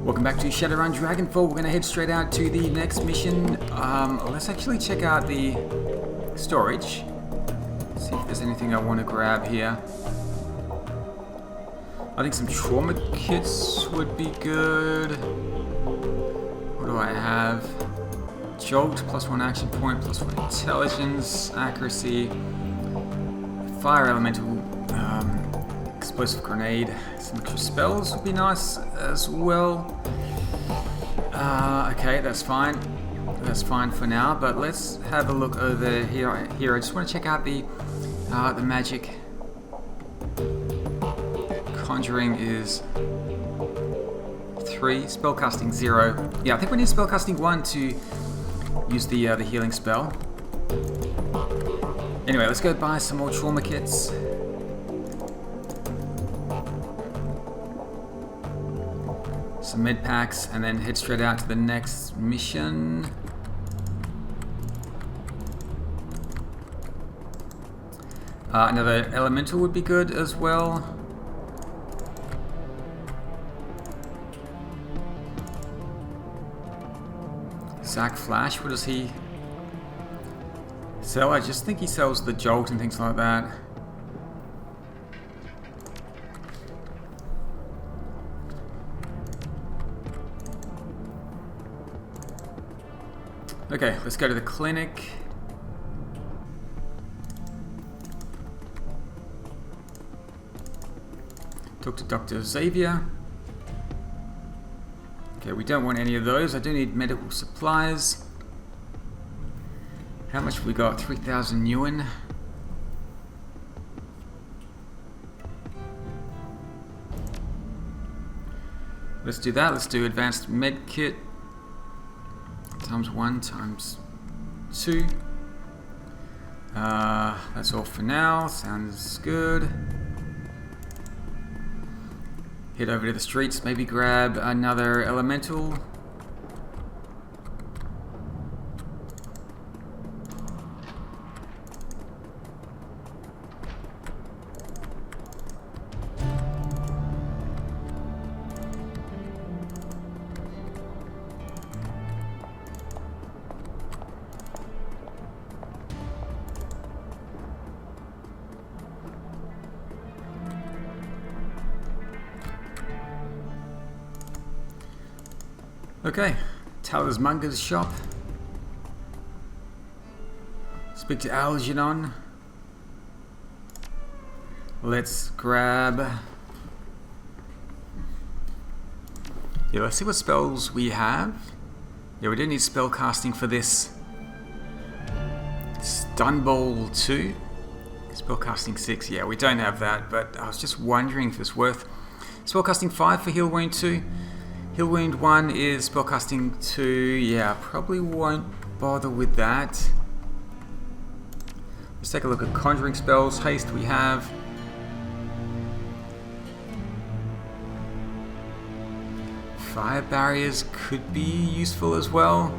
Welcome back to Shadowrun Dragonfall. We're going to head straight out to the next mission. Let's actually check out the storage. See if there's anything I want to grab here. I think some trauma kits would be good. What do I have? Jolt, +1 action point, +1 intelligence, accuracy, fire elemental, explosive grenade, some extra spells would be nice as well. Okay, that's fine. That's fine for now, but let's have a look over here. I just want to check out the magic. Conjuring is 3, spellcasting 0. Yeah, I think we need spellcasting 1 to use the healing spell. Anyway, let's go buy some more trauma kits. Some med packs, and then head straight out to the next mission. Another elemental would be good as well. Zack Flash, what does he sell? I just think he sells the Jolt and things like that. Okay, let's go to the clinic. Talk to Dr. Xavier. Okay, we don't want any of those. I do need medical supplies. How much have we got? 3,000 yuan. Let's do that. Let's do advanced med kit. ×1 ×2. That's all for now. Sounds good. Head over to the streets, maybe grab another elemental. Okay, Talismanga's shop. Speak to Algernon. Let's grab... Yeah, let's see what spells we have. Yeah, we do need spell casting for this. Stun Ball 2. Spell casting 6. Yeah, we don't have that, but I was just wondering if it's worth... Spell casting 5 for Heal Wound 2. Heal Wound 1 is spellcasting 2. Yeah, probably won't bother with that. Let's take a look at conjuring spells. Haste we have. Fire barriers could be useful as well.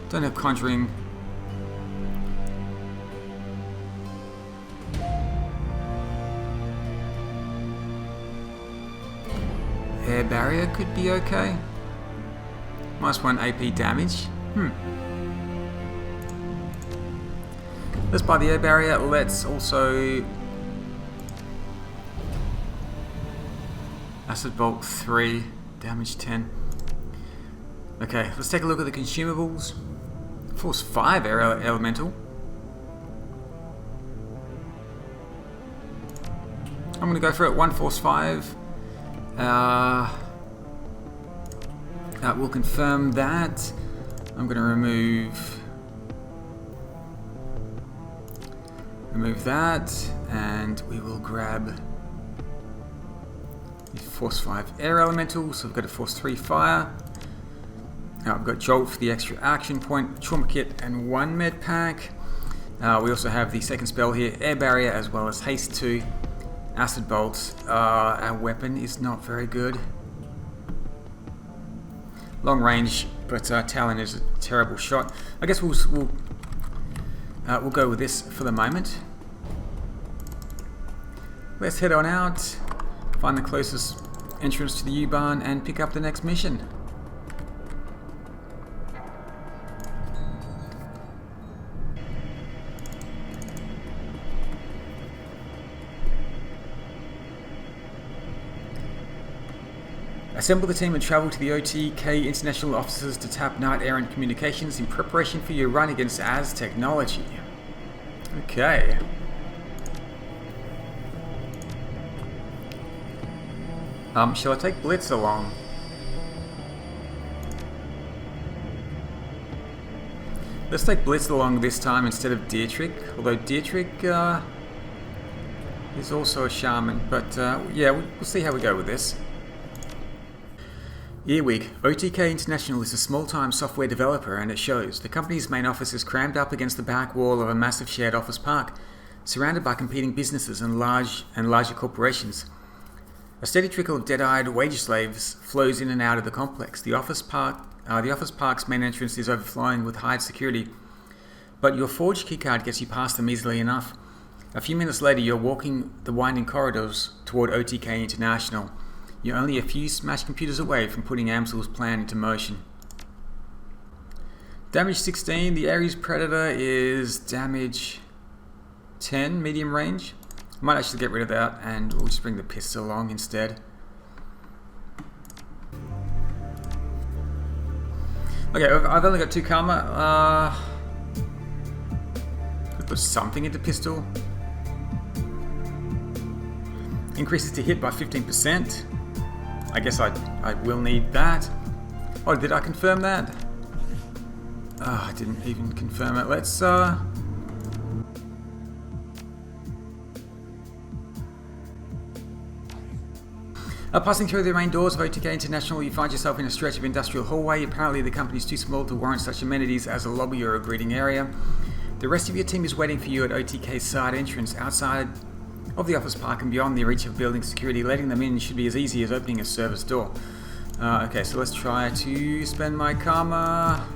Don't have conjuring. Air barrier could be okay. -1 AP damage. Let's buy the air barrier. Let's also... Acid Bolt 3. Damage 10. Okay, let's take a look at the consumables. Force 5 air elemental. I'm going to go for it. 1 Force 5. We'll confirm that. I'm going to remove that, and we will grab the Force 5 Air Elemental. So we've got a Force 3 Fire. Now we've got Jolt for the extra action point, Trauma Kit, and 1 Med Pack. We also have the second spell here, Air Barrier, as well as Haste 2. Acid Bolt. Our weapon is not very good. Long range, but Talon is a terrible shot. I guess we'll go with this for the moment. Let's head on out, find the closest entrance to the U-Bahn and pick up the next mission. Assemble the team and travel to the OTK International offices to tap Night Errant Communications in preparation for your run against Az Technology. Okay. Shall I take Blitz along? Let's take Blitz along this time instead of Dietrich, although Dietrich is also a shaman, but yeah, we'll see how we go with this. Earwig. OTK International is a small-time software developer, and it shows. The company's main office is crammed up against the back wall of a massive shared office park, surrounded by competing businesses and larger corporations. A steady trickle of dead-eyed wage slaves flows in and out of the complex. The office park's main entrance is overflowing with high security, but your forged keycard gets you past them easily enough. A few minutes later, you're walking the winding corridors toward OTK International. You're only a few smashed computers away from putting Amsel's plan into motion. Damage 16, the Ares Predator is damage 10, medium range. I might actually get rid of that and we'll just bring the pistol along instead. Okay, I've only got 2 karma. Could put something into pistol. Increases to hit by 15%. I guess I will need that. Oh, did I confirm that? Oh, I didn't even confirm it. Let's passing through the main doors of OTK International, you find yourself in a stretch of industrial hallway. Apparently the company's too small to warrant such amenities as a lobby or a greeting area. The rest of your team is waiting for you at OTK's side entrance outside of the office park and beyond the reach of building security. Letting them in should be as easy as opening a service door. Okay, so let's try to spend my karma.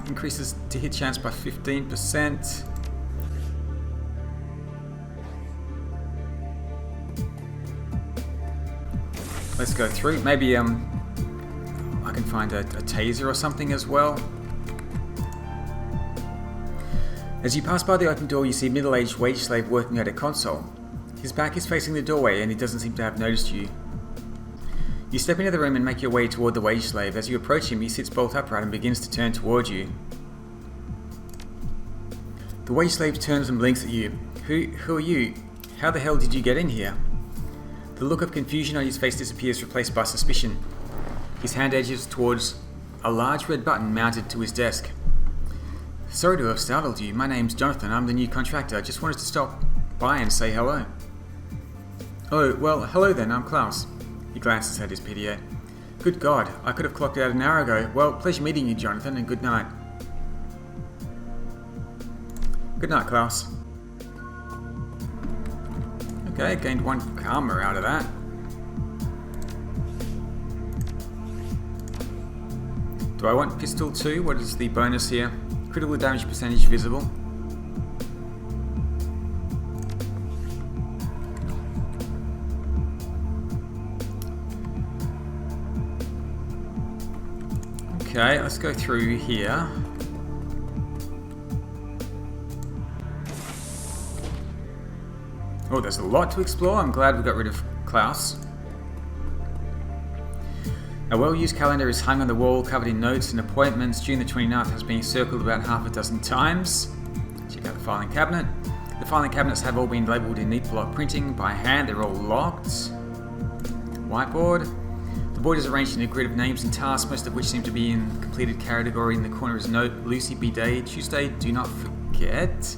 Increases to hit chance by 15%. Let's go through. Maybe I can find a taser or something as well. As you pass by the open door, you see a middle-aged wage slave working at a console. His back is facing the doorway and he doesn't seem to have noticed you. You step into the room and make your way toward the wage slave. As you approach him, he sits bolt upright and begins to turn toward you. The wage slave turns and blinks at you. Who are you? How the hell did you get in here? The look of confusion on his face disappears, replaced by suspicion. His hand edges towards a large red button mounted to his desk. Sorry to have startled you. My name's Jonathan. I'm the new contractor. I just wanted to stop by and say hello. Oh, well, hello then. I'm Klaus. He glances at his PDA. Good God, I could have clocked out an hour ago. Well, pleasure meeting you, Jonathan, and good night. Good night, Klaus. Okay, gained 1 karma out of that. Do I want pistol too? What is the bonus here? Critical damage percentage visible. Okay, let's go through here. Oh, there's a lot to explore. I'm glad we got rid of Klaus. A well-used calendar is hung on the wall, covered in notes and appointments. June the 29th has been circled about half a dozen times. Check out the filing cabinet. The filing cabinets have all been labelled in neat block printing by hand. They're all locked. Whiteboard. The board is arranged in a grid of names and tasks, most of which seem to be in completed category. In the corner is a note, Lucy B-Day, Tuesday, do not forget.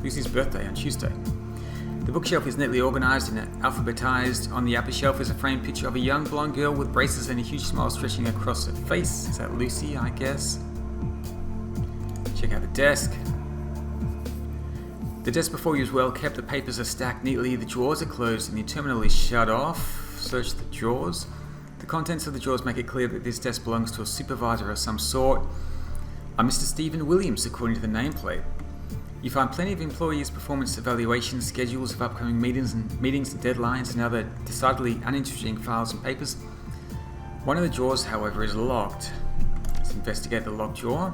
Lucy's birthday on Tuesday. The bookshelf is neatly organised and alphabetised. On the upper shelf is a framed picture of a young blonde girl with braces and a huge smile stretching across her face. Is that Lucy, I guess? Check out the desk. The desk before you is well kept. The papers are stacked neatly. The drawers are closed and the terminal is shut off. Search the drawers. The contents of the drawers make it clear that this desk belongs to a supervisor of some sort. Mr. Stephen Williams, according to the nameplate. You find plenty of employees' performance evaluations, schedules of upcoming meetings and deadlines, and other decidedly uninteresting files and papers. One of the drawers, however, is locked. Let's investigate the locked drawer.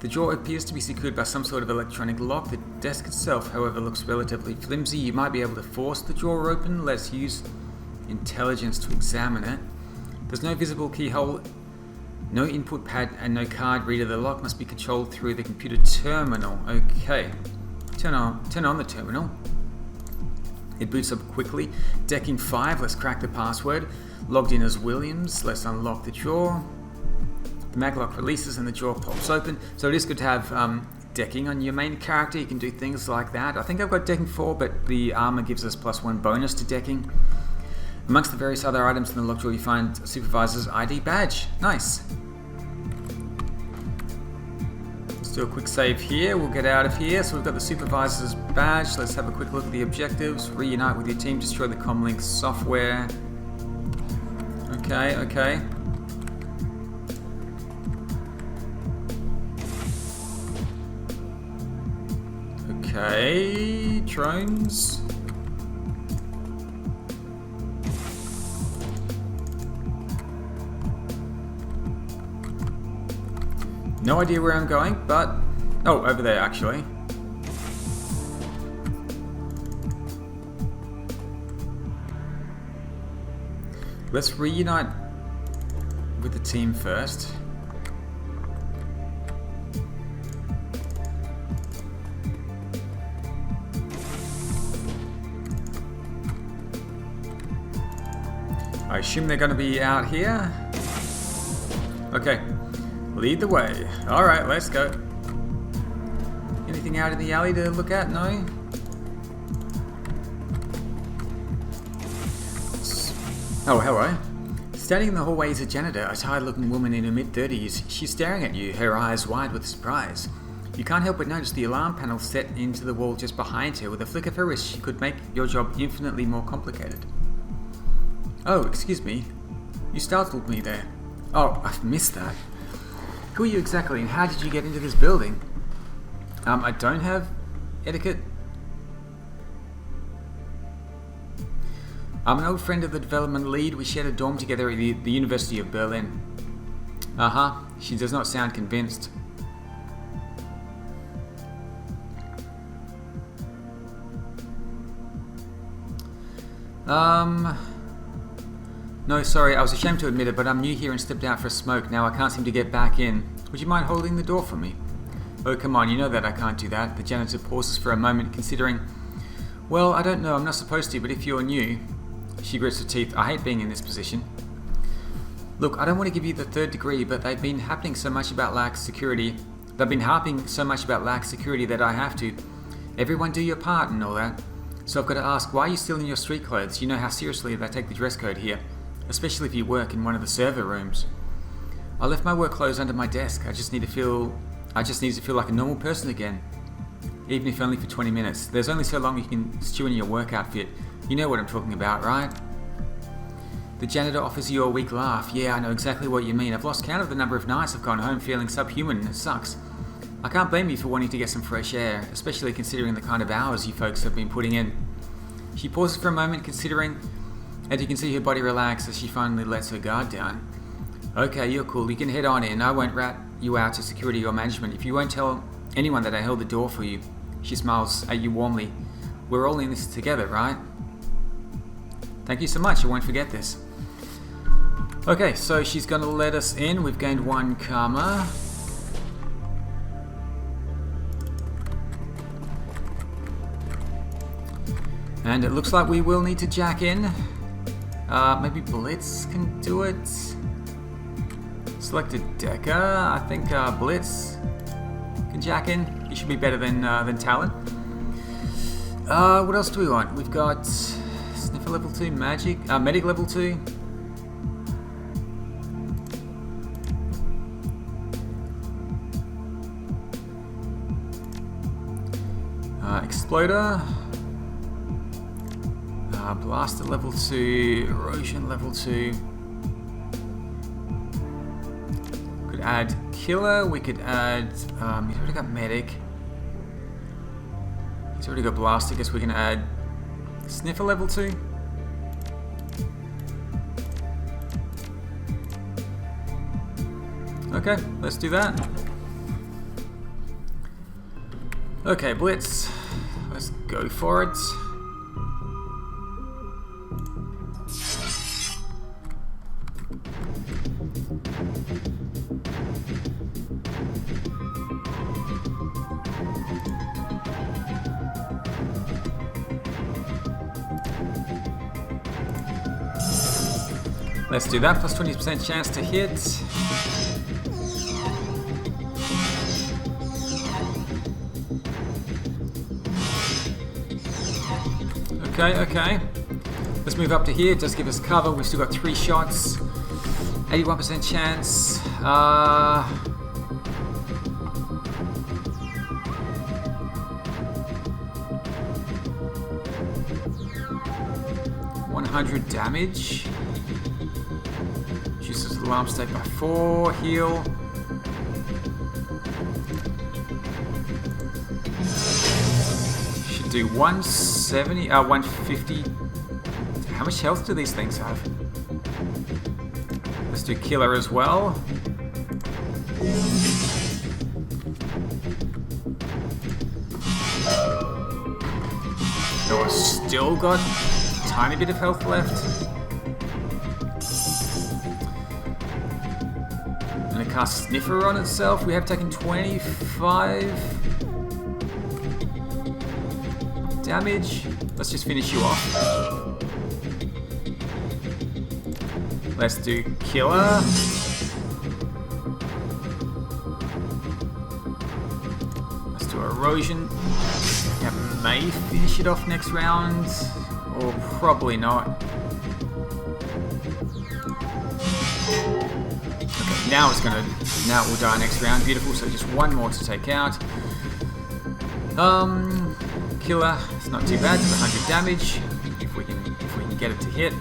The drawer appears to be secured by some sort of electronic lock. The desk itself, however, looks relatively flimsy. You might be able to force the drawer open. Let's use intelligence to examine it. There's no visible keyhole, no input pad, and no card reader. The lock must be controlled through the computer terminal. Okay, turn on the terminal. It boots up quickly. Decking 5, let's crack the password. Logged in as Williams, let's unlock the drawer. The maglock releases and the drawer pops open. So it is good to have decking on your main character. You can do things like that. I think I've got decking 4, but the armor gives us +1 bonus to decking. Amongst the various other items in the lock drawer, you find a supervisor's ID badge. Nice. Let's do a quick save here. We'll get out of here. So we've got the supervisor's badge. Let's have a quick look at the objectives. Reunite with your team, destroy the comlink software. Okay. Okay, drones. No idea where I'm going, but... Oh, over there, actually. Let's reunite with the team first. I assume they're going to be out here. Okay. Lead the way. Alright, let's go. Anything out in the alley to look at? No? Oh, hello. Standing in the hallway is a janitor, a tired-looking woman in her mid-30s. She's staring at you, her eyes wide with surprise. You can't help but notice the alarm panel set into the wall just behind her. With a flick of her wrist, she could make your job infinitely more complicated. Oh, excuse me. You startled me there. Oh, I've missed that. Who are you exactly, and how did you get into this building? I don't have etiquette. I'm an old friend of the development lead. We shared a dorm together at the University of Berlin. She does not sound convinced. No, sorry, I was ashamed to admit it, but I'm new here and stepped out for a smoke. Now I can't seem to get back in. Would you mind holding the door for me? Oh, come on, you know that I can't do that. The janitor pauses for a moment, considering... Well, I don't know, I'm not supposed to, but if you're new... She grits her teeth. I hate being in this position. Look, I don't want to give you the third degree, but they've been harping so much about lack of security that I have to. Everyone do your part and all that. So I've got to ask, why are you still in your street clothes? You know how seriously they take the dress code here. Especially if you work in one of the server rooms. I left my work clothes under my desk. I just need to feel like a normal person again. Even if only for 20 minutes. There's only so long you can stew in your work outfit. You know what I'm talking about, right? The janitor offers you a weak laugh. Yeah, I know exactly what you mean. I've lost count of the number of nights I've gone home feeling subhuman and it sucks. I can't blame you for wanting to get some fresh air, especially considering the kind of hours you folks have been putting in. She pauses for a moment, considering, and you can see her body relax as she finally lets her guard down. Okay, you're cool. You can head on in. I won't rat you out to security or management if you won't tell anyone that I held the door for you. She smiles at you warmly. We're all in this together, right? Thank you so much. I won't forget this. Okay, so she's going to let us in. We've gained 1 karma. And it looks like we will need to jack in. Maybe Blitz can do it. Select a Decker. I think Blitz can jack in. He should be better than Talon. What else do we want? We've got Sniffer level 2, Medic level 2. Exploder. Blaster level 2, Erosion level 2. Could add Killer, we could add, we've already got Medic. It's already got Blaster. I guess we can add Sniffer level 2. Okay, let's do that. Okay, Blitz. Let's go for it. Let's do that, plus 20% chance to hit. Okay. Let's move up to here, just give us cover. We've still got 3 shots. 81% chance. 100 damage. Reduces alarm state by 4. Heal. Should do 170. 150. How much health do these things have? Let's do Killer as well. Oh, still got a tiny bit of health left. And it casts Sniffer on itself. We have taken 25 damage. Let's just finish you off. Let's do Killer. Let's do Erosion. That may finish it off next round, or probably not. Okay, now it will die next round. Beautiful. So just one more to take out. Killer. It's not too bad. It's 100 damage. If we can get it to hit.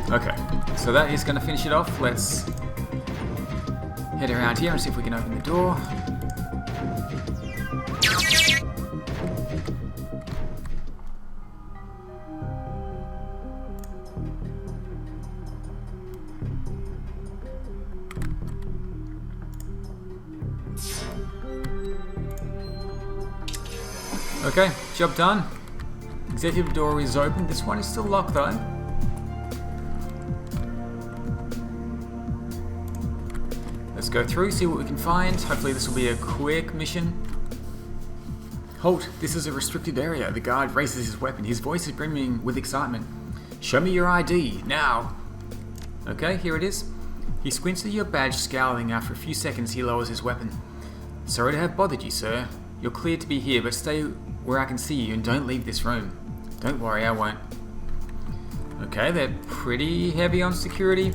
Okay, so that is going to finish it off. Let's head around here and see if we can open the door. Okay, job done. Executive door is open. This one is still locked though. Let's go through, see what we can find. Hopefully this will be a quick mission. Halt, this is a restricted area. The guard raises his weapon. His voice is brimming with excitement. Show me your ID, now. Okay, here it is. He squints at your badge, scowling. After a few seconds, he lowers his weapon. Sorry to have bothered you, sir. You're cleared to be here, but stay where I can see you and don't leave this room. Don't worry, I won't. Okay, they're pretty heavy on security.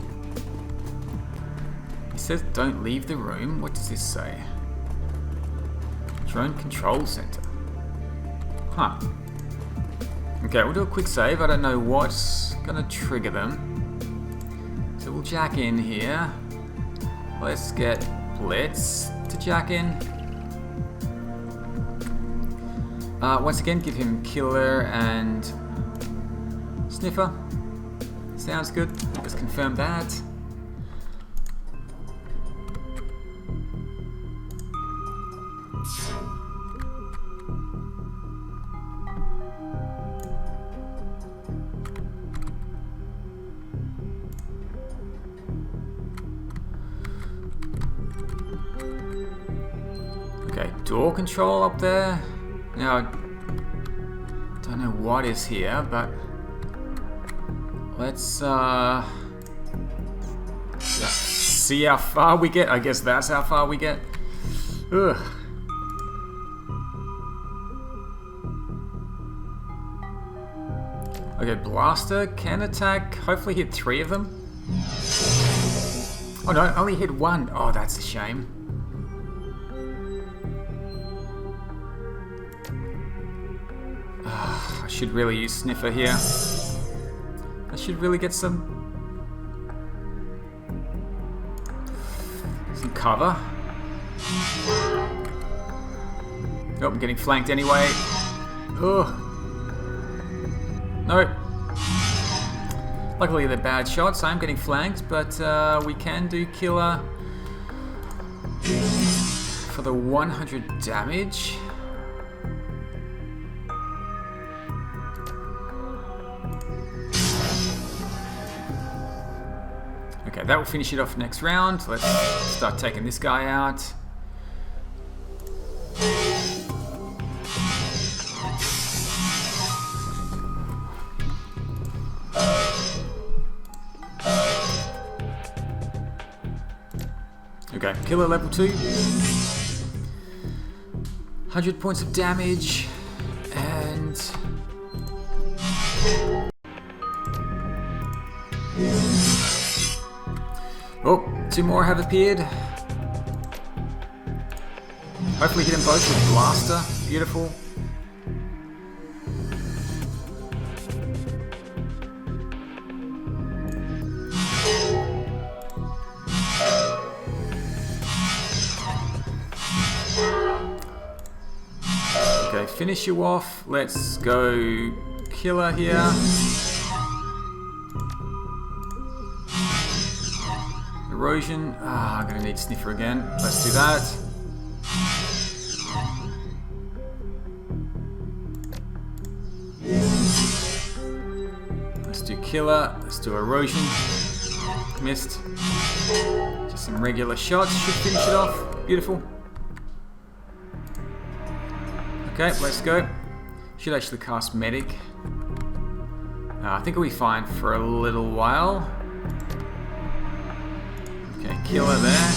It says don't leave the room. What does this say? Drone control center. Huh. Okay, we'll do a quick save. I don't know what's gonna trigger them. So we'll jack in here. Let's get Blitz to jack in. Once again, give him Killer and Sniffer. Sounds good. Let's confirm that. Okay, door control up there. Now, I don't know what is here, but let's see how far we get. I guess that's how far we get. Ugh. Okay, Blaster can attack. Hopefully hit 3 of them. Oh no, only hit 1. Oh, that's a shame. I should really use Sniffer here. I should really get some cover. Oh, I'm getting flanked anyway. Ugh. No. Luckily they're bad shots. I'm getting flanked, but we can do killer for the 100 damage. Okay, that will finish it off next round. Let's start taking this guy out. Okay, killer level 2. 100 points of damage. And... oh, 2 more have appeared. Hopefully hit them both with Blaster. Beautiful. Okay, finish you off. Let's go killer here. Erosion. Ah, I'm gonna need Sniffer again. Let's do that. Let's do killer. Let's do erosion. Missed. Just some regular shots should finish it off. Beautiful. Okay, let's go. Should actually cast medic. I think it'll be fine for a little while. Okay, killer there.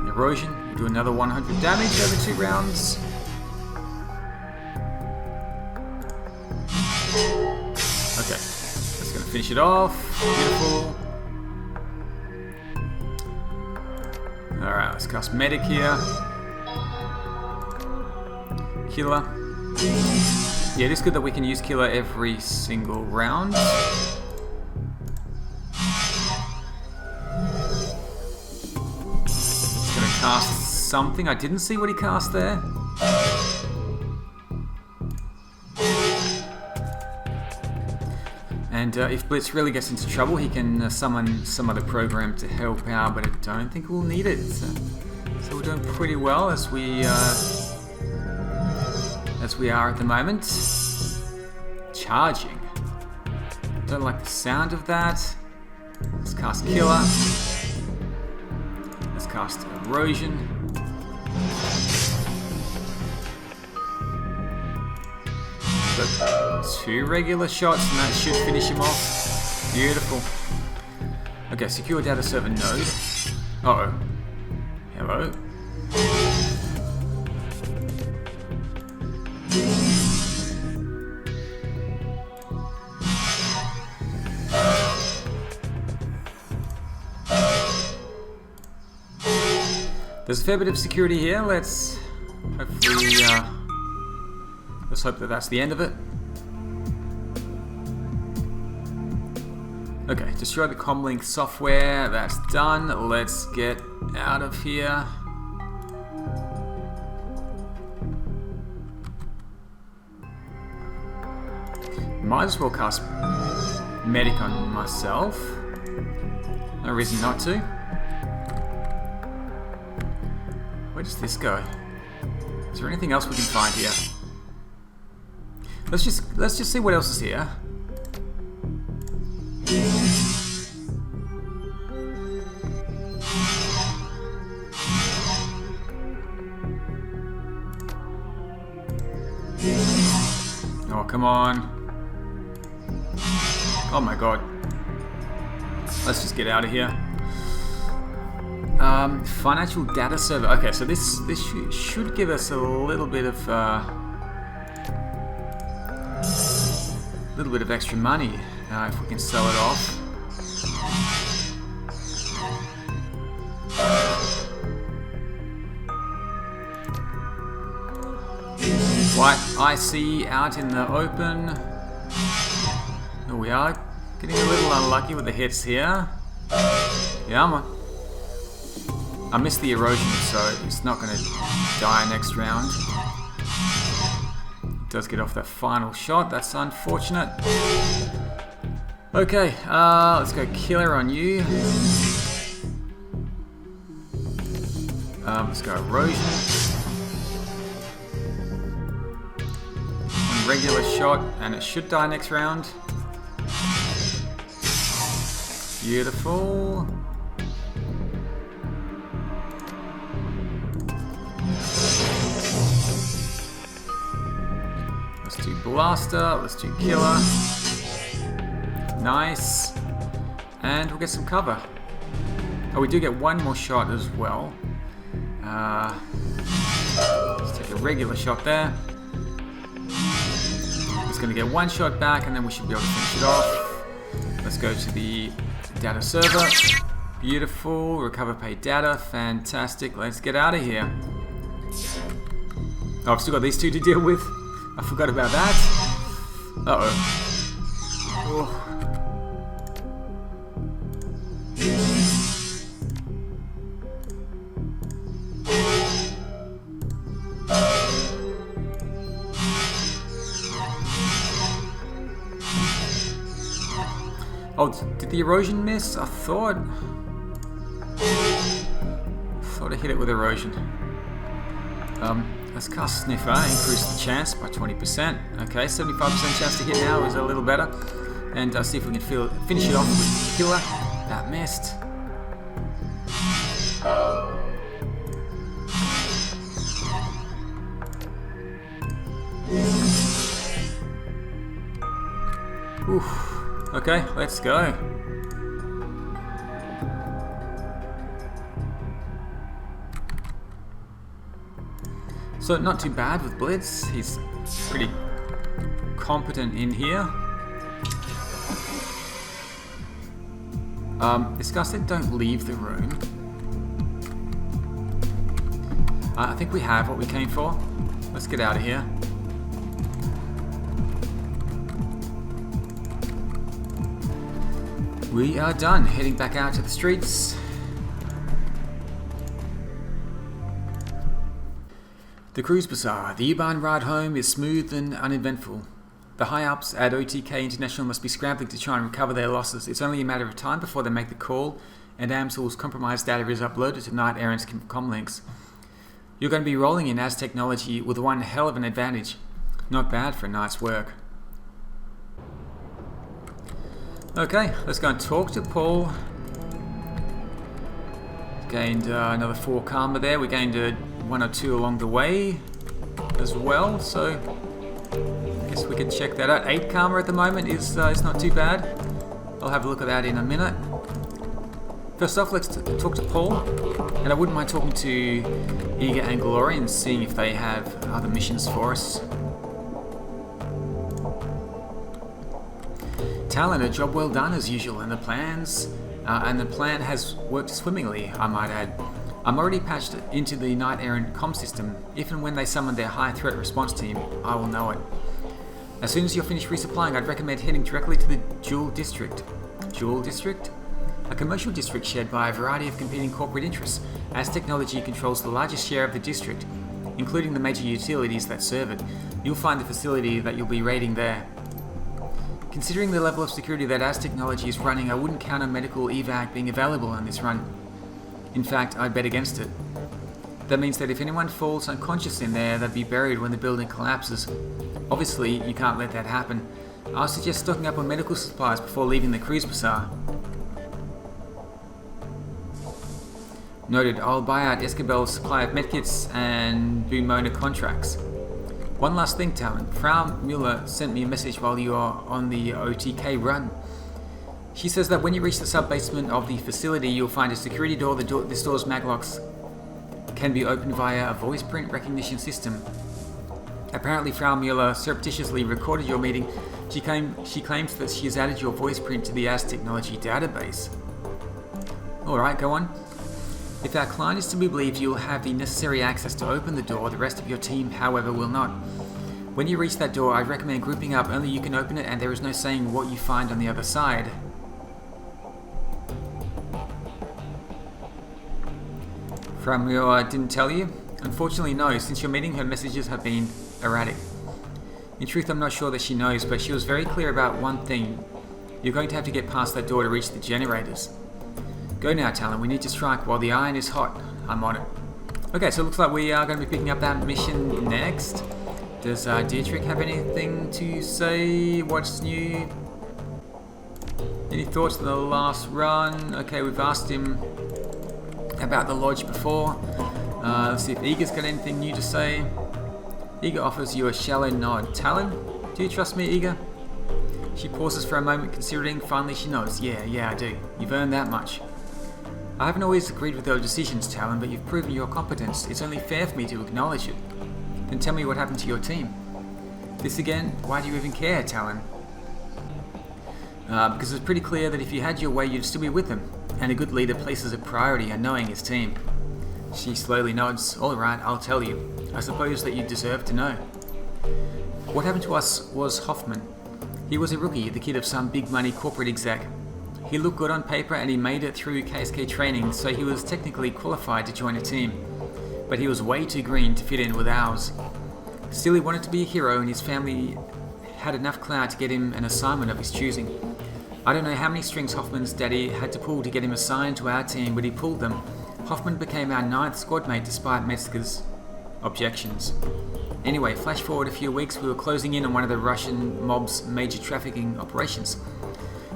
Erosion. We'll do another 100 damage over 2 rounds. Okay, that's gonna finish it off. Beautiful. Alright, let's cast medic here. Killer. Yeah, it is good that we can use killer every single round. He's gonna cast something. I didn't see what he cast there. And if Blitz really gets into trouble, he can summon some other program to help out, but I don't think we'll need it. So we're doing pretty well as we are at the moment. Charging. Don't like the sound of that. Let's cast killer. Let's cast erosion. But 2 regular shots and that should finish him off. Beautiful. Okay, secure data server node. Uh-oh. Hello. There's a fair bit of security here. Let's hopefully, let's hope that that's the end of it. Okay, destroy the comlink software. That's done. Let's get out of here. Might as well cast medic on myself. No reason not to. Where does this go? Is there anything else we can find here? Let's just see what else is here. Oh, come on. Oh my god. Let's just get out of here. Financial data server. Okay, so this should give us a little bit of extra money if we can sell it off. Quite icy out in the open. Oh, we are getting a little unlucky with the hits here. Yeah, I missed the erosion, so it's not going to die next round. It does get off that final shot. That's unfortunate. Okay, let's go killer on you. Let's go erosion. One regular shot, and it should die next round. Beautiful. Let's do blaster. Let's do killer. Nice. And we'll get some cover. Oh, we do get one more shot as well. Let's take a regular shot there. Just going to get one shot back and then we should be able to finish it off. Let's go to the data server. Beautiful. Recover paid data. Fantastic. Let's get out of here. Oh, I've still got these two to deal with. I forgot about that. Uh-oh. Oh. Oh, did the erosion miss? I thought I hit it with erosion. Let's cast Sniffer, increase the chance by 20%. Okay, 75% chance to hit now is a little better. And see if we can finish it off with Killer. That missed. Oof. Okay, let's go. So not too bad with Blitz. He's pretty competent in here. Disgusted, don't leave the room. I think we have what we came for. Let's get out of here. We are done, heading back out to the streets. The Cruise Bazaar. The U-Bahn ride home is smooth and uneventful. The high-ups at OTK International must be scrambling to try and recover their losses. It's only a matter of time before they make the call, and Amsel's compromised data is uploaded to Knight Errant's comlinks. You're going to be rolling in as technology with one hell of an advantage. Not bad for a night's work. Okay, let's go and talk to Paul. Gained another 4 karma there. We gained 1 or 2 along the way as well, so I guess we can check that out. 8 karma at the moment is not too bad. I'll have a look at that in a minute. First off, let's talk to Paul, and I wouldn't mind talking to Eager and Glory and seeing if they have other missions for us. Talon, a job well done as usual, and the plan has worked swimmingly, I might add. I'm already patched into the Knight Errant comm system. If and when they summon their high threat response team, I will know it. As soon as you're finished resupplying, I'd recommend heading directly to the Jewel District. Jewel District? A commercial district shared by a variety of competing corporate interests, as technology controls the largest share of the district, including the major utilities that serve it. You'll find the facility that you'll be raiding there. Considering the level of security that AS Technology is running, I wouldn't count on medical evac being available on this run. In fact, I'd bet against it. That means that if anyone falls unconscious in there, they'd be buried when the building collapses. Obviously, you can't let that happen. I'll suggest stocking up on medical supplies before leaving the Cruise Bazaar. Noted, I'll buy out Escabel's supply of medkits and Boomona contracts. One last thing, Talon. Frau Mueller sent me a message while you are on the OTK run. She says that when you reach the sub-basement of the facility, you'll find a security door. This door's maglocks can be opened via a voice print recognition system. Apparently, Frau Mueller surreptitiously recorded your meeting. She claims that she has added your voice print to the AS Technology database. Alright, go on. If our client is to be believed, you'll have the necessary access to open the door. The rest of your team, however, will not. When you reach that door, I'd recommend grouping up. Only you can open it, and there is no saying what you find on the other side. From your didn't tell you? Unfortunately, no. Since your meeting, her messages have been erratic. In truth, I'm not sure that she knows, but she was very clear about one thing. You're going to have to get past that door to reach the generators. Go now, Talon. We need to strike while the iron is hot. I'm on it. Okay, so it looks like we are going to be picking up that mission next. Does Dietrich have anything to say? What's new? Any thoughts on the last run? Okay, we've asked him about the lodge before. Let's see if Eager's got anything new to say. Eager offers you a shallow nod. Talon, do you trust me, Eager? She pauses for a moment, considering. Finally, she nods. Yeah, I do. You've earned that much. I haven't always agreed with your decisions, Talon, but you've proven your competence. It's only fair for me to acknowledge it. Then tell me what happened to your team. This again? Why do you even care, Talon? Because it's pretty clear that if you had your way, you'd still be with them. And a good leader places a priority on knowing his team. She slowly nods. All right, I'll tell you. I suppose that you deserve to know. What happened to us was Hoffman. He was a rookie, the kid of some big money corporate exec. He looked good on paper and he made it through KSK training, so he was technically qualified to join a team. But he was way too green to fit in with ours. Still, he wanted to be a hero, and his family had enough clout to get him an assignment of his choosing. I don't know how many strings Hoffman's daddy had to pull to get him assigned to our team, but he pulled them. Hoffman became our 9th squad mate despite Metzger's objections. Anyway, flash forward a few weeks, we were closing in on one of the Russian mob's major trafficking operations.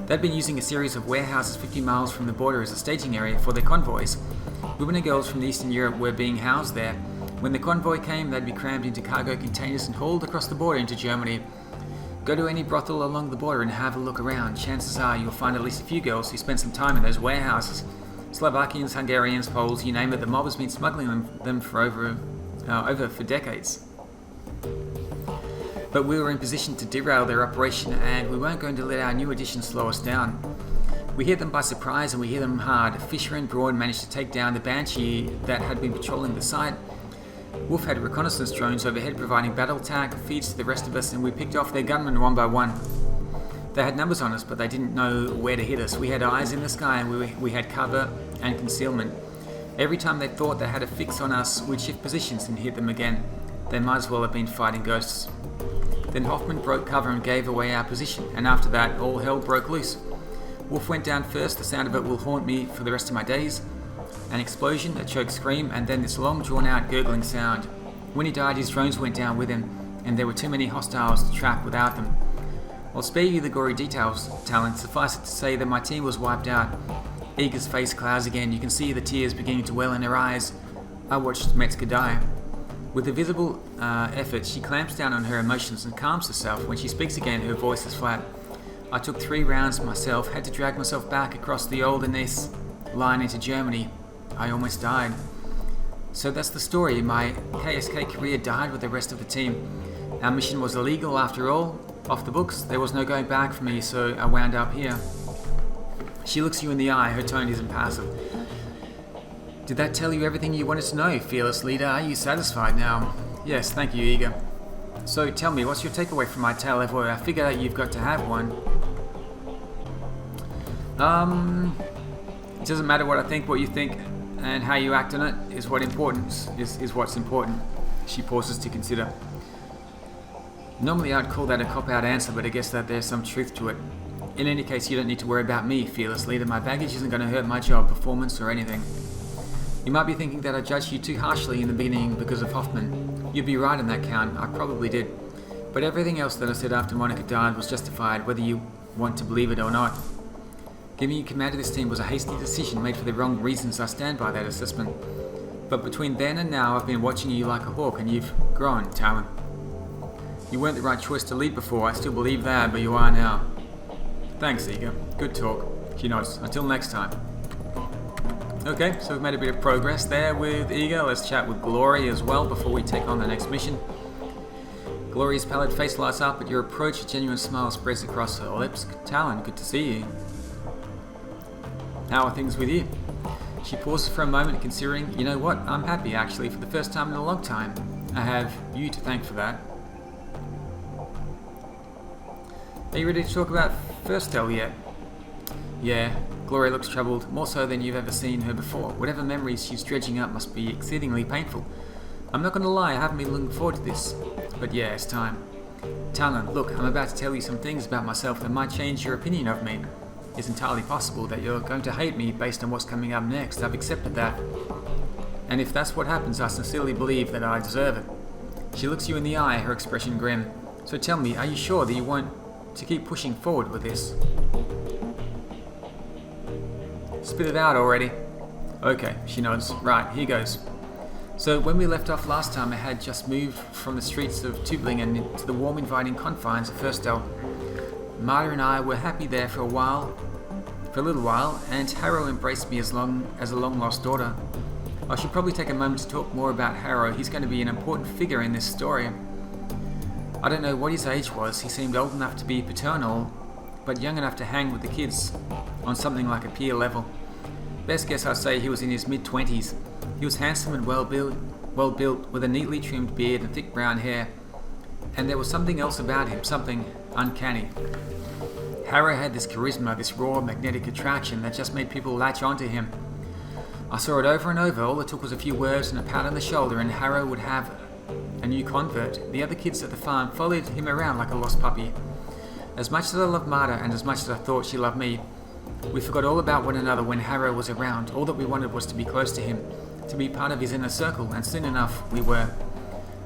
They'd been using a series of warehouses 50 miles from the border as a staging area for their convoys. Women and girls from Eastern Europe were being housed there. When the convoy came, they'd be crammed into cargo containers and hauled across the border into Germany. Go to any brothel along the border and have a look around. Chances are you'll find at least a few girls who spent some time in those warehouses. Slovakians, Hungarians, Poles, you name it, the mob has been smuggling them for over for decades. But we were in position to derail their operation, and we weren't going to let our new addition slow us down. We hit them by surprise, and we hit them hard. Fisher and Broad managed to take down the Banshee that had been patrolling the site. Wolf had reconnaissance drones overhead providing battle tag feeds to the rest of us, and we picked off their gunmen one by one. They had numbers on us, but they didn't know where to hit us. We had eyes in the sky, and we had cover and concealment. Every time they thought they had a fix on us, we'd shift positions and hit them again. They might as well have been fighting ghosts. Then Hoffman broke cover and gave away our position, and after that, all hell broke loose. Wolf went down first. The sound of it will haunt me for the rest of my days. An explosion, a choked scream, and then this long drawn-out gurgling sound. When he died, his drones went down with him, and there were too many hostiles to track without them. I'll spare you the gory details, Talon. Suffice it to say that my team was wiped out. Eager's face clouds again. You can see the tears beginning to well in her eyes. I watched Metzger die. With a visible effort, she clamps down on her emotions and calms herself. When she speaks again, her voice is flat. I took 3 rounds myself, had to drag myself back across the Olderness line into Germany. I almost died. So that's the story. My KSK career died with the rest of the team. Our mission was illegal after all, off the books. There was no going back for me, so I wound up here. She looks you in the eye, her tone isn't passive. Did that tell you everything you wanted to know, fearless leader? Are you satisfied now? Yes, thank you, Eager. So tell me, what's your takeaway from my tale, Evo? I figure that you've got to have one. It doesn't matter what I think, what you think, and how you act on it is what's important. She pauses to consider. Normally I'd call that a cop-out answer, but I guess that there's some truth to it. In any case, you don't need to worry about me, fearless leader. My baggage isn't going to hurt my job, performance, or anything. You might be thinking that I judged you too harshly in the beginning because of Hoffman. You'd be right on that count, I probably did. But everything else that I said after Monica died was justified, whether you want to believe it or not. Giving you command of this team was a hasty decision made for the wrong reasons. I stand by that assessment. But between then and now, I've been watching you like a hawk, and you've grown, Talon. You weren't the right choice to lead before, I still believe that, but you are now. Thanks, Eager. Good talk. She nods. Until next time. Okay, so we've made a bit of progress there with Eager. Let's chat with Glory as well before we take on the next mission. Glory's pallid face lights up at your approach. A genuine smile spreads across her lips. Talon, good to see you. How are things with you? She pauses for a moment, considering, you know what, I'm happy actually, for the first time in a long time. I have you to thank for that. Are you ready to talk about Firstel yet? Yeah, Gloria looks troubled, more so than you've ever seen her before. Whatever memories she's dredging up must be exceedingly painful. I'm not going to lie, I haven't been looking forward to this. But yeah, it's time. Talon, look, I'm about to tell you some things about myself that might change your opinion of me. It's entirely possible that you're going to hate me based on what's coming up next. I've accepted that. And if that's what happens, I sincerely believe that I deserve it. She looks you in the eye, her expression grim. So tell me, are you sure that you want to keep pushing forward with this? Spit it out already. Okay, she nods. Right, here goes. So when we left off last time, I had just moved from the streets of Tübingen to the warm, inviting confines of Firstel. Marta and I were happy there for a little while, and Harrow embraced me as a long-lost daughter. I should probably take a moment to talk more about Harrow. He's going to be an important figure in this story. I don't know what his age was. He seemed old enough to be paternal, but young enough to hang with the kids on something like a peer level. Best guess I'd say he was in his mid-20s. He was handsome and well built, with a neatly trimmed beard and thick brown hair. And there was something else about him, something uncanny. Harrow had this charisma, this raw magnetic attraction that just made people latch onto him. I saw it over and over. All it took was a few words and a pat on the shoulder, and Harrow would have a new convert. The other kids at the farm followed him around like a lost puppy. As much as I loved Marta and as much as I thought she loved me, we forgot all about one another when Harrow was around. All that we wanted was to be close to him, to be part of his inner circle, and soon enough we were.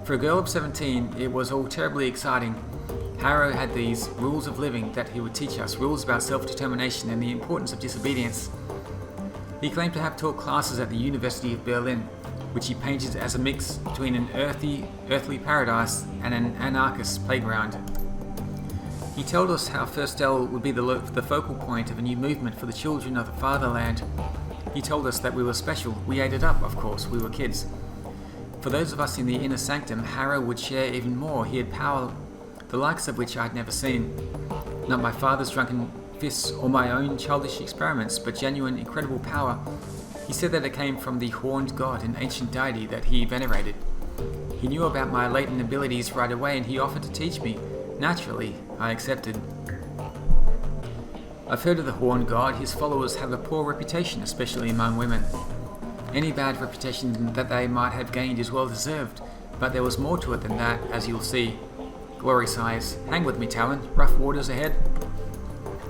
For a girl of 17, it was all terribly exciting. Harrow had these rules of living that he would teach us, rules about self-determination and the importance of disobedience. He claimed to have taught classes at the University of Berlin, which he painted as a mix between an earthly paradise and an anarchist playground. He told us how Firstel would be the focal point of a new movement for the children of the fatherland. He told us that we were special. We ate it up, of course, we were kids. For those of us in the inner sanctum, Harrow would share even more. He had power, the likes of which I'd never seen. Not my father's drunken fists or my own childish experiments, but genuine, incredible power. He said that it came from the horned god, an ancient deity that he venerated. He knew about my latent abilities right away, and he offered to teach me. Naturally, I accepted. I've heard of the horned god. His followers have a poor reputation, especially among women. Any bad reputation that they might have gained is well deserved, but there was more to it than that, as you'll see. Glory sighs. Hang with me, Talon. Rough waters ahead.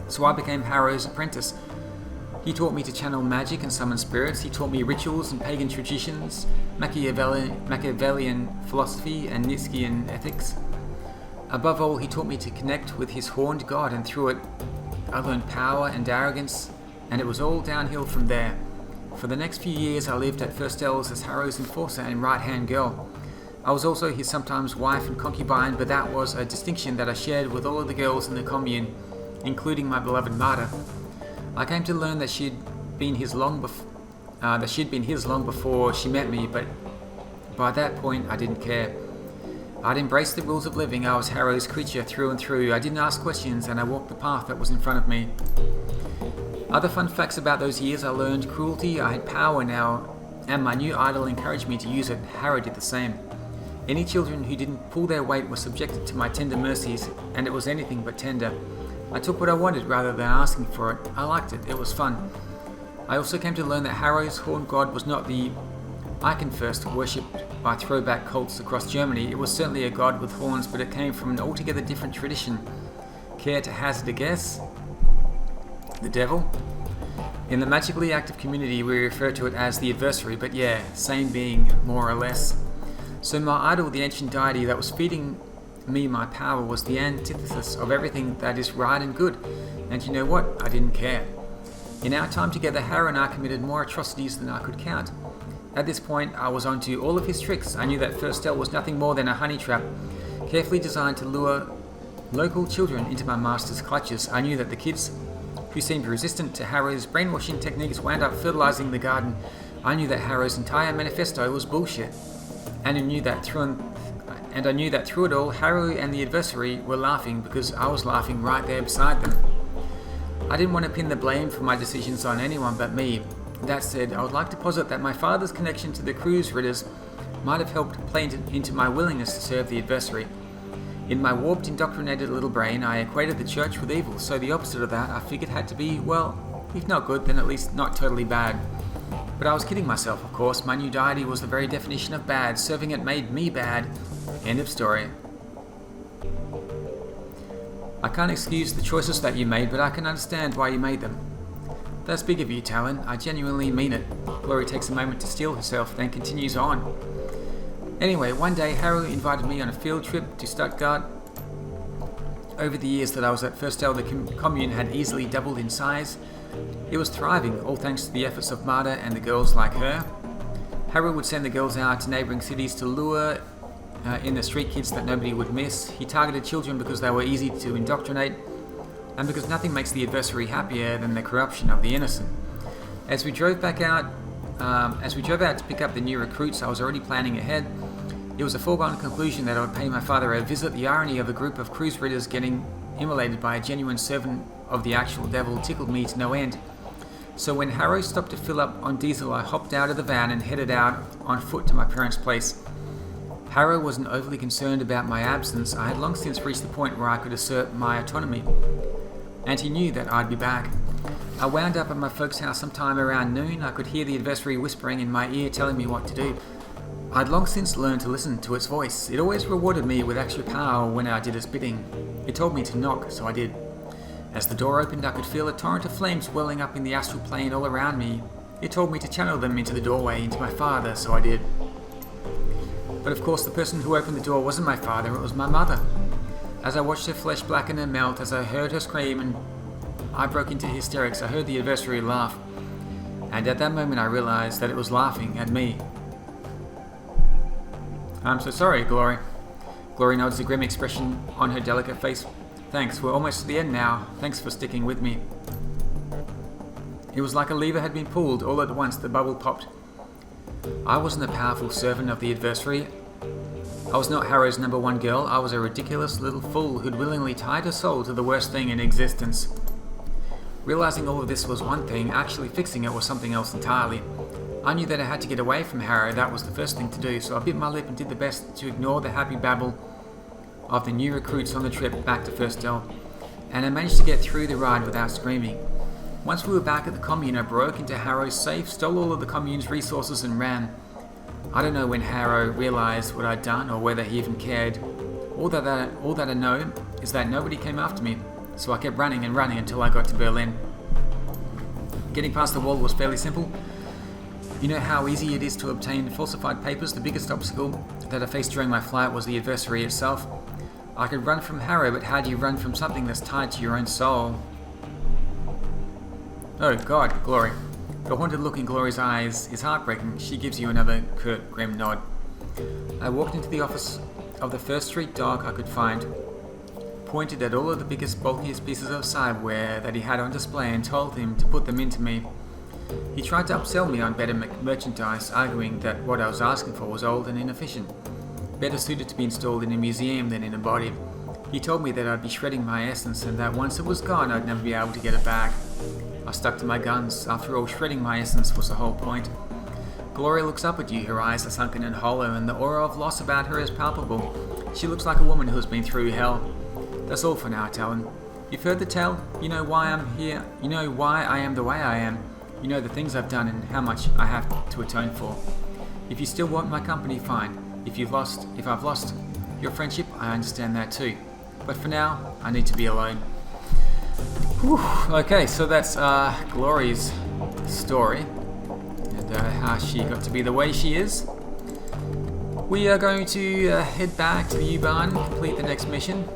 So I became Harrow's apprentice. He taught me to channel magic and summon spirits. He taught me rituals and pagan traditions, Machiavellian philosophy and Nietzschean ethics. Above all, he taught me to connect with his horned god, and through it, I learned power and arrogance, and it was all downhill from there. For the next few years, I lived at Firstel's as Harrow's enforcer and right-hand girl. I was also his sometimes wife and concubine, but that was a distinction that I shared with all of the girls in the commune, including my beloved Marta. I came to learn that she'd been his long before she met me, but by that point, I didn't care. I'd embraced the rules of living. I was Harrow's creature through and through. I didn't ask questions, and I walked the path that was in front of me. Other fun facts about those years: I learned cruelty, I had power now, and my new idol encouraged me to use it. Harrow did the same. Any children who didn't pull their weight were subjected to my tender mercies, and it was anything but tender. I took what I wanted rather than asking for it. I liked it. It was fun. I also came to learn that Harrow's horned god was not the icon first worshipped by throwback cults across Germany. It was certainly a god with horns, but it came from an altogether different tradition. Care to hazard a guess? The devil? In the magically active community, we refer to it as the adversary, but yeah, same being, more or less. So my idol, the ancient deity that was feeding me my power, was the antithesis of everything that is right and good. And you know what? I didn't care. In our time together, Harrow and I committed more atrocities than I could count. At this point, I was onto all of his tricks. I knew that Firstel was nothing more than a honey trap, carefully designed to lure local children into my master's clutches. I knew that the kids who seemed resistant to Harrow's brainwashing techniques wound up fertilizing the garden. I knew that Harrow's entire manifesto was bullshit. And I knew that through it all, Harrow and the adversary were laughing because I was laughing right there beside them. I didn't want to pin the blame for my decisions on anyone but me. That said, I would like to posit that my father's connection to the cruise ridders might have helped play into my willingness to serve the adversary. In my warped, indoctrinated little brain, I equated the church with evil, so the opposite of that I figured had to be, well, if not good, then at least not totally bad. But I was kidding myself, of course. My new deity was the very definition of bad. Serving it made me bad. End of story. I can't excuse the choices that you made, but I can understand why you made them. That's big of you, Talon. I genuinely mean it. Glory takes a moment to steel herself, then continues on. Anyway, one day Harrow invited me on a field trip to Stuttgart. Over the years that I was at Firstel, the commune had easily doubled in size. It was thriving, all thanks to the efforts of Marta and the girls like her. Harrow would send the girls out to neighbouring cities to lure in the street kids that nobody would miss. He targeted children because they were easy to indoctrinate, and because nothing makes the adversary happier than the corruption of the innocent. As we drove out to pick up the new recruits, I was already planning ahead. It was a foregone conclusion that I would pay my father a visit. The irony of a group of cruise ridders getting immolated by a genuine servant of the actual devil tickled me to no end. So when Harrow stopped to fill up on diesel, I hopped out of the van and headed out on foot to my parents' place. Harrow wasn't overly concerned about my absence. I had long since reached the point where I could assert my autonomy, and he knew that I'd be back. I wound up at my folks' house sometime around noon. I could hear the adversary whispering in my ear, telling me what to do. I'd long since learned to listen to its voice. It always rewarded me with extra power when I did its bidding. It told me to knock, so I did. As the door opened, I could feel a torrent of flames welling up in the astral plane all around me. It told me to channel them into the doorway, into my father, so I did. But of course, the person who opened the door wasn't my father, it was my mother. As I watched her flesh blacken and melt, as I heard her scream and I broke into hysterics, I heard the adversary laugh. And at that moment I realized that it was laughing at me. I'm so sorry, Glory. Glory nods, a grim expression on her delicate face. Thanks, we're almost to the end now. Thanks for sticking with me. It was like a lever had been pulled. All at once the bubble popped. I wasn't a powerful servant of the adversary. I was not Harrow's number one girl. I was a ridiculous little fool who'd willingly tied her soul to the worst thing in existence. Realizing all of this was one thing, actually fixing it was something else entirely. I knew that I had to get away from Harrow. That was the first thing to do, so I bit my lip and did the best to ignore the happy babble of the new recruits on the trip back to Firstel, and I managed to get through the ride without screaming. Once we were back at the commune, I broke into Harrow's safe, stole all of the commune's resources and ran. I don't know when Harrow realized what I'd done or whether he even cared. All that I know is that nobody came after me, so I kept running and running until I got to Berlin. Getting past the wall was fairly simple. You know how easy it is to obtain falsified papers? The biggest obstacle that I faced during my flight was the adversary itself. I could run from Harrow, but how do you run from something that's tied to your own soul? Oh God, Glory. The haunted look in Glory's eyes is heartbreaking. She gives you another curt, grim nod. I walked into the office of the first street dog I could find, pointed at all of the biggest, bulkiest pieces of cyberware that he had on display and told him to put them into me. He tried to upsell me on better merchandise, arguing that what I was asking for was old and inefficient, better suited to be installed in a museum than in a body. He told me that I'd be shredding my essence and that once it was gone I'd never be able to get it back. I stuck to my guns. After all, shredding my essence was the whole point. Gloria looks up at you, her eyes are sunken and hollow, and the aura of loss about her is palpable. She looks like a woman who has been through hell. That's all for now, Talon. You've heard the tale. You know why I'm here. You know why I am the way I am. You know the things I've done and how much I have to atone for. If you still want my company, fine. If I've lost your friendship, I understand that too. But for now, I need to be alone. Whew. Okay, so that's Glory's story and how she got to be the way she is. We are going to head back to the U-Bahn and complete the next mission.